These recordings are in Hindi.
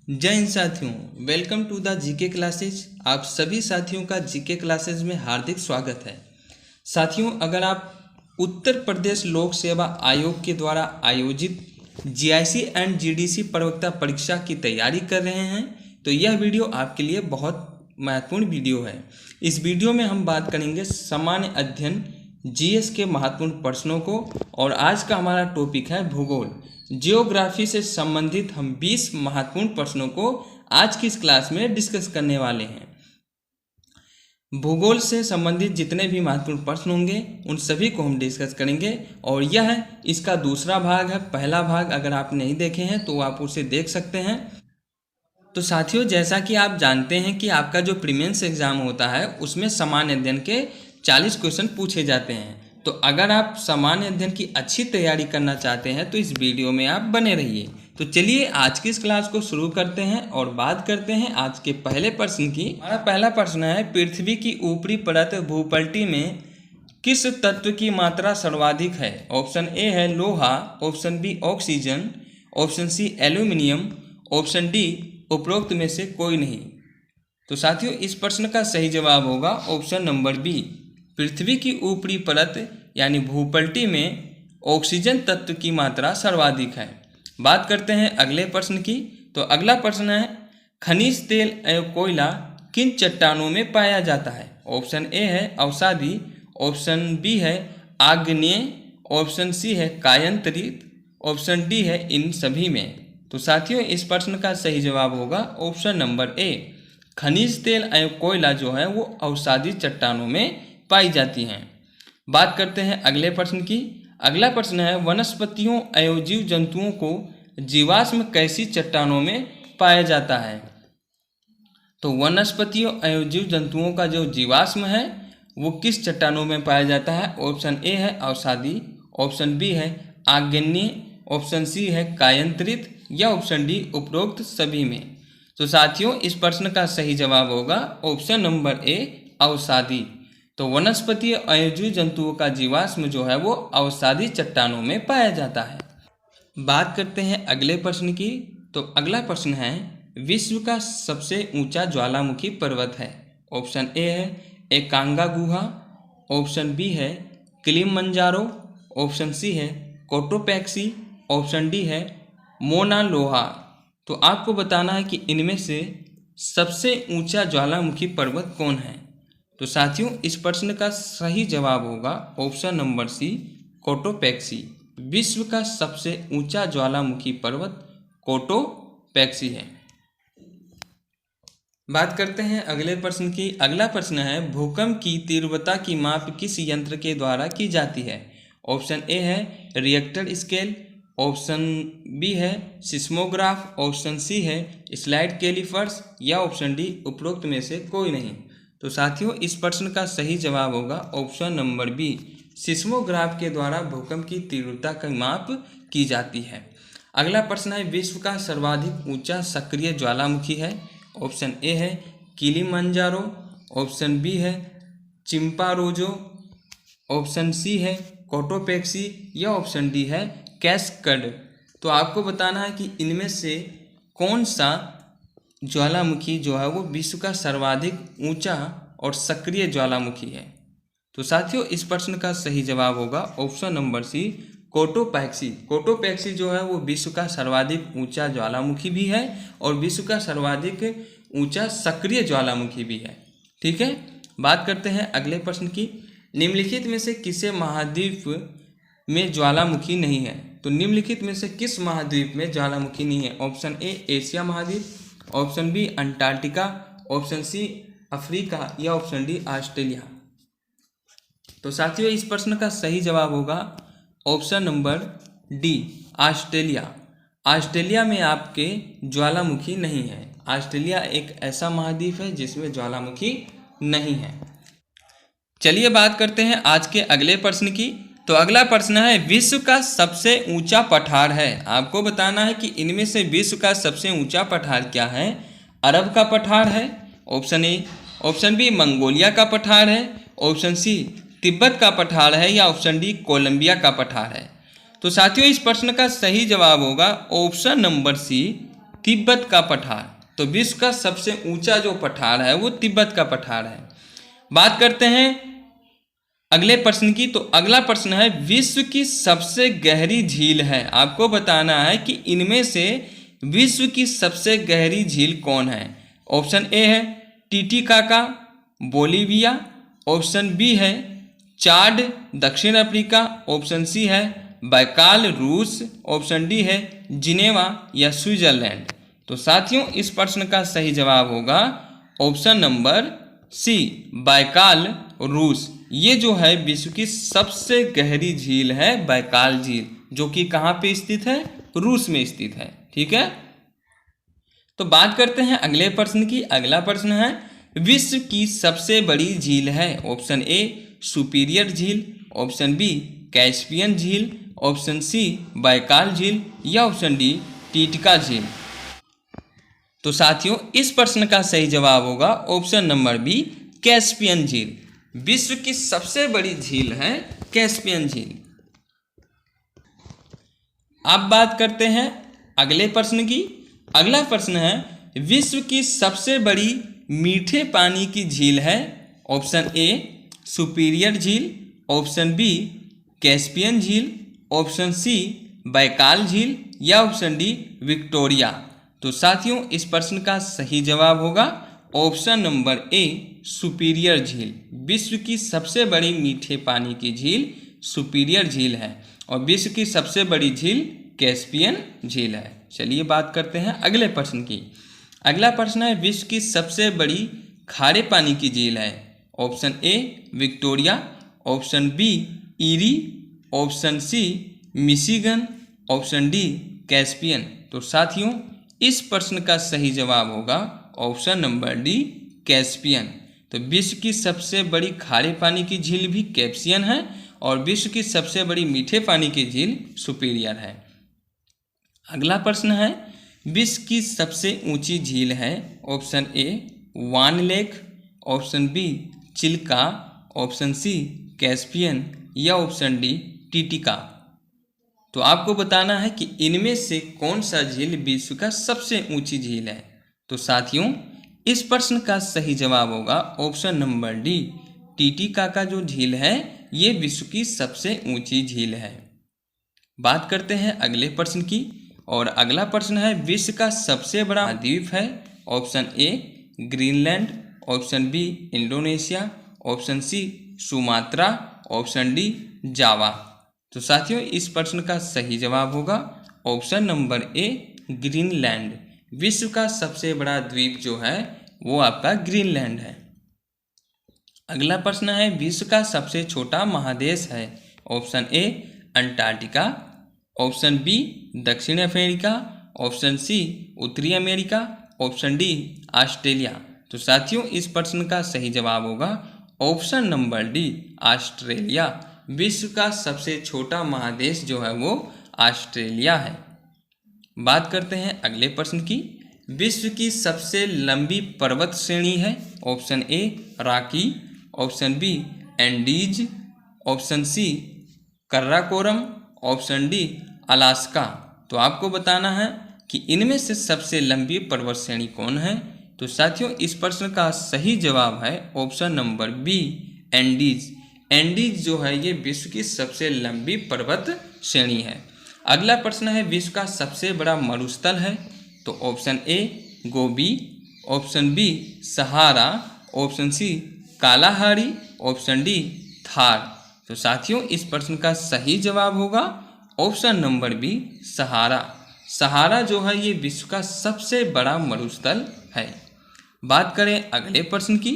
जय हिंद साथियों, welcome to the GK classes. आप सभी साथियों का जीके क्लासेज में हार्दिक स्वागत है। साथियों, अगर आप उत्तर प्रदेश लोक सेवा आयोग के द्वारा आयोजित जीआईसी एंड जीडीसी प्रवक्ता परीक्षा की तैयारी कर रहे हैं तो यह वीडियो आपके लिए बहुत महत्वपूर्ण वीडियो है। इस वीडियो में हम बात करेंगे सामान्य अध्ययन जीएस के महत्वपूर्ण प्रश्नों को, और आज का हमारा टॉपिक है भूगोल। जियोग्राफी से संबंधित हम 20 महत्वपूर्ण प्रश्नों को आज की इस क्लास में डिस्कस करने वाले हैं। भूगोल से संबंधित जितने भी महत्वपूर्ण प्रश्न होंगे उन सभी को हम डिस्कस करेंगे, और यह इसका दूसरा भाग है। पहला भाग अगर आप नहीं देखे हैं तो आप उसे देख सकते हैं। तो साथियों, जैसा कि आप जानते हैं कि आपका जो प्रीलिम्स एग्जाम होता है उसमें सामान्य अध्ययन के 40 क्वेश्चन पूछे जाते हैं। तो अगर आप सामान्य अध्ययन की अच्छी तैयारी करना चाहते हैं तो इस वीडियो में आप बने रहिए। तो चलिए आज की इस क्लास को शुरू करते हैं और बात करते हैं आज के पहले प्रश्न की। हमारा पहला प्रश्न है, पृथ्वी की ऊपरी परत भूपल्टी में किस तत्व की मात्रा सर्वाधिक है? ऑप्शन ए है लोहा, option B oxygen, option C aluminium, option D उपरोक्त में से कोई नहीं। तो साथियों, इस प्रश्न का सही जवाब होगा ऑप्शन नंबर बी। पृथ्वी की ऊपरी परत यानी भूपल्टी में ऑक्सीजन तत्व की मात्रा सर्वाधिक है। बात करते हैं अगले प्रश्न की। तो अगला प्रश्न है, खनिज तेल एवं कोयला किन चट्टानों में पाया जाता है? ऑप्शन ए है अवसादी, ऑप्शन बी है आग्नेय, ऑप्शन सी है कायांतरित, ऑप्शन डी है इन सभी में। तो साथियों, इस प्रश्न का सही जवाब होगा ऑप्शन नंबर ए। खनिज तेल एवं कोयला जो है वो अवसादी चट्टानों में पाई जाती हैं। बात करते हैं अगले प्रश्न की। अगला प्रश्न है, वनस्पतियों एवं जीव जंतुओं को जीवाश्म कैसी चट्टानों में पाया जाता है? तो वनस्पतियों एवं जीव जंतुओं का जो जीवाश्म है वो किस चट्टानों में पाया जाता है? ऑप्शन ए है अवसादी, ऑप्शन बी है आग्नेय, ऑप्शन सी है कायांतरित, या ऑप्शन डी उपरोक्त सभी में। तो साथियों, इस प्रश्न का सही जवाब होगा ऑप्शन नंबर ए अवसादी। तो वनस्पति एवं जीव जंतुओं का जीवाश्म जो है वो अवसादी चट्टानों में पाया जाता है। बात करते हैं अगले प्रश्न की। तो अगला प्रश्न है, विश्व का सबसे ऊंचा ज्वालामुखी पर्वत है? ऑप्शन ए है एकांगा गुहा, ऑप्शन बी है किलिमंजारो, ऑप्शन सी है कोटोपैक्सी, ऑप्शन डी है मोना लोहा। तो आपको बताना है कि इनमें से सबसे ऊंचा ज्वालामुखी पर्वत कौन है? तो साथियों, इस प्रश्न का सही जवाब होगा ऑप्शन नंबर सी कोटोपैक्सी। विश्व का सबसे ऊंचा ज्वालामुखी पर्वत कोटोपैक्सी है। बात करते हैं अगले प्रश्न की। अगला प्रश्न है, भूकंप की तीव्रता की माप किस यंत्र के द्वारा की जाती है? ऑप्शन ए है रिएक्टर स्केल, ऑप्शन बी है सिस्मोग्राफ, ऑप्शन सी है स्लाइड कैलिपर्स, या ऑप्शन डी उपरोक्त में से कोई नहीं। तो साथियों, इस प्रश्न का सही जवाब होगा ऑप्शन नंबर बी। सिस्मोग्राफ के द्वारा भूकंप की तीव्रता की माप की जाती है। अगला प्रश्न है, विश्व का सर्वाधिक ऊंचा सक्रिय ज्वालामुखी है? ऑप्शन ए है किलिमंजारो, ऑप्शन बी है चिंपारोजो, ऑप्शन सी है कोटोपैक्सी, या ऑप्शन डी है कैस्कड। तो आपको बताना है कि इनमें से कौन सा ज्वालामुखी जो है वो विश्व का सर्वाधिक ऊंचा और सक्रिय ज्वालामुखी है। तो साथियों, इस प्रश्न का सही जवाब होगा option number C Cotopaxi. Cotopaxi जो है वो विश्व का सर्वाधिक ऊंचा ज्वालामुखी भी है और विश्व का सर्वाधिक ऊंचा सक्रिय ज्वालामुखी भी है। ठीक है, बात करते हैं अगले प्रश्न की। निम्नलिखित में से किसे महाद्वीप में ज्वालामुखी नहीं है? तो निम्नलिखित में से किस महाद्वीप में ज्वालामुखी नहीं है? ऑप्शन ए एशिया महाद्वीप, option B Antarctica, option C Africa, या ऑप्शन डी ऑस्ट्रेलिया। तो साथियों, इस प्रश्न का सही जवाब होगा option number D Australia. Australia में आपके ज्वालामुखी नहीं है। ऑस्ट्रेलिया एक ऐसा महाद्वीप है जिसमें ज्वालामुखी नहीं है। चलिए बात करते हैं आज के अगले प्रश्न की। तो अगला प्रश्न है, विश्व का सबसे ऊंचा पठार है? आपको बताना है कि इनमें से विश्व का सबसे ऊंचा पठार क्या है? अरब का पठार है, option A, option B Mongolia का पठार है, ऑप्शन सी तिब्बत का पठार है, या ऑप्शन डी कोलंबिया का पठार है। तो साथियों, इस प्रश्न का सही जवाब होगा ऑप्शन नंबर सी तिब्बत का पठार। तो विश्व का सबसे ऊंचा जो पठार है वो तिब्बत का पठार है। बात करते हैं अगले प्रश्न की। तो अगला प्रश्न है, विश्व की सबसे गहरी झील है। आपको बताना है कि इनमें से विश्व की सबसे गहरी झील कौन है। ऑप्शन ए है टीटीकाका बोलीविया, ऑप्शन बी है चाड दक्षिण अफ्रीका, ऑप्शन सी है बैकाल रूस, ऑप्शन डी है जिनेवा या स्विट्जरलैंड। तो साथियों इस प्रश्न का सही जवाब होगा ऑप्शन नंबर सी बैकाल रूस। ये जो है विश्व की सबसे गहरी झील है बैकाल झील, जो कि कहाँ पे स्थित है, रूस में स्थित है। ठीक है, तो बात करते हैं अगले प्रश्न की। अगला प्रश्न है, विश्व की सबसे बड़ी झील है। ऑप्शन ए सुपीरियर झील, ऑप्शन बी कैस्पियन झील, ऑप्शन सी बैकाल झील या ऑप्शन डी टीटिका झील। तो साथियों इस प्रश्न का सही जवाब होगा ऑप्शन नंबर बी कैस्पियन झील। विश्व की सबसे बड़ी झील है कैस्पियन झील। अब बात करते हैं अगले प्रश्न की। अगला प्रश्न है, विश्व की सबसे बड़ी मीठे पानी की झील है। ऑप्शन ए सुपीरियर झील, ऑप्शन बी कैस्पियन झील, ऑप्शन सी बैकाल झील या ऑप्शन डी विक्टोरिया। तो साथियों इस प्रश्न का सही जवाब होगा ऑप्शन नंबर ए सुपीरियर झील। विश्व की सबसे बड़ी मीठे पानी की झील सुपीरियर झील है और विश्व की सबसे बड़ी झील कैस्पियन झील है। चलिए बात करते हैं अगले प्रश्न की। अगला प्रश्न है, विश्व की सबसे बड़ी खारे पानी की झील है। Option A Victoria, option B Erie, option C Michigan, option D Caspian. तो साथियों इस प्रश्न का सही जवाब होगा ऑप्शन नंबर डी कैस्पियन। तो विश्व की सबसे बड़ी खारे पानी की झील भी कैस्पियन है और विश्व की सबसे बड़ी मीठे पानी की झील सुपीरियर है। अगला प्रश्न है, विश्व की सबसे ऊंची झील है। Option A Van lake, option B Chilka, option C Caspian या ऑप्शन डी टीटिका। तो आपको बताना है कि इनमें से कौन सा झील विश्व का सबसे ऊंची झील है। तो साथियों इस प्रश्न का सही जवाब होगा ऑप्शन नंबर डी टीटिका का जो झील है ये विश्व की सबसे ऊंची झील है। बात करते हैं अगले प्रश्न की और अगला प्रश्न है, विश्व का सबसे बड़ा द्वीप है। Option a Greenland, option b Indonesia, option c Sumatra, option d Java. तो साथियों इस प्रश्न का सही जवाब होगा ऑप्शन नंबर ए ग्रीनलैंड। विश्व का सबसे बड़ा द्वीप जो है वो आपका ग्रीनलैंड है। अगला प्रश्न है, विश्व का सबसे छोटा महादेश है। Option A Antarctica, option B दक्षिण अफ्रीका, ऑप्शन सी उत्तरी अमेरिका, ऑप्शन डी ऑस्ट्रेलिया। तो साथियों इस प्रश्न का सही जवाब होगा ऑप्शन नंबर डी ऑस्ट्रेलिया। विश्व का सबसे छोटा महादेश जो है वो ऑस्ट्रेलिया है। बात करते हैं अगले प्रश्न की। विश्व की सबसे लंबी पर्वत श्रेणी है। Option A Rocky, option B Andes, option C Karakoram, option D Alaska. तो आपको बताना है कि इनमें से सबसे लंबी पर्वत श्रेणी कौन है। तो साथियों इस प्रश्न का सही जवाब है option number B Andes. Andes जो है ये विश्व की सबसे लंबी पर्वत श्रेणी है। अगला प्रश्न है, विश्व का सबसे बड़ा मरुस्थल है। तो option A Gobi, option B Sahara, option C Kalahari, option D Thar. तो साथियों इस प्रश्न का सही जवाब होगा option number B Sahara. Sahara जो है ये विश्व का सबसे बड़ा मरुस्थल है। बात करें अगले प्रश्न की।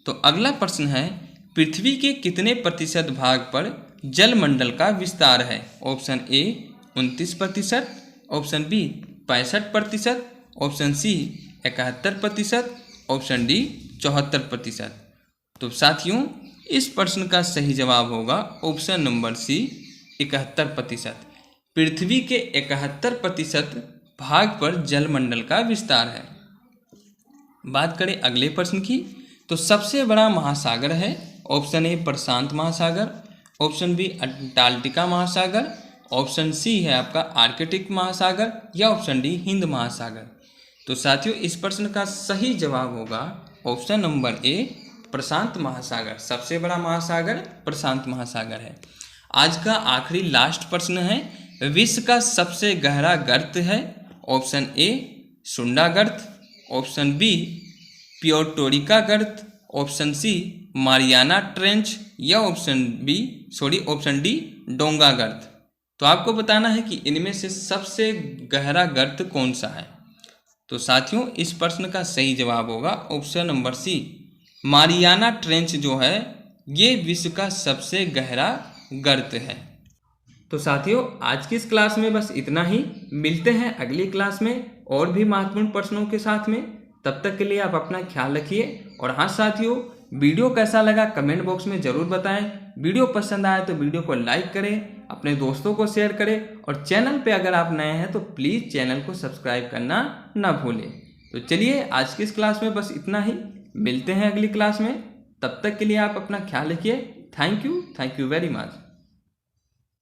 तो अगला प्रश्न है, पृथ्वी के कितने प्रतिशत भाग पर जलमंडल का विस्तार है। Option A 29%, option B 65%, option C 71%, option D 74%। तो साथियों इस प्रश्न का सही जवाब होगा ऑप्शन नंबर सी 71%। पृथ्वी के 71% भाग पर जलमंडल का विस्तार है। बात करें अगले प्रश्न की। तो सबसे बड़ा महासागर है। ऑप्शन ए प्रशांत महासागर, ऑप्शन बी अंटार्कटिका महासागर, ऑप्शन सी है आपका आर्कटिक महासागर या ऑप्शन डी हिंद महासागर। तो साथियों इस प्रश्न का सही जवाब होगा ऑप्शन नंबर ए प्रशांत महासागर। सबसे बड़ा महासागर प्रशांत महासागर है। आज का आखिरी लास्ट प्रश्न है, विश्व का सबसे गहरा गर्त है। ऑप्शन ए सुंडा गर्त, ऑप्शन बी प्योर्टोरिका गर्त, ऑप्शन सी मारियाना ट्रेंच या ऑप्शन डी डोंगा गर्त। तो आपको बताना है कि इनमें से सबसे गहरा गर्त कौन सा है। तो साथियों इस प्रश्न का सही जवाब होगा option number C Mariana trench जो है ये विश्व का सबसे गहरा गर्त है। तो साथियों आज की इस क्लास में बस इतना ही। मिलते हैं अगली क्लास में और भी महत्वपूर्ण प्रश्नों के साथ में। तब तक के लिए आप अपना ख्याल रखिए। और हाँ साथियों, वीडियो कैसा लगा कमेंट बॉक्स में ज़रूर बताएं। वीडियो पसंद आए तो वीडियो को लाइक करें, अपने दोस्तों को शेयर करें और चैनल पे अगर आप नए हैं तो प्लीज़ चैनल को सब्सक्राइब करना ना भूलें। तो चलिए आज की इस क्लास में बस इतना ही। मिलते हैं अगली क्लास में। तब तक के लिए आप अपना ख्याल रखिए। Thank you very much.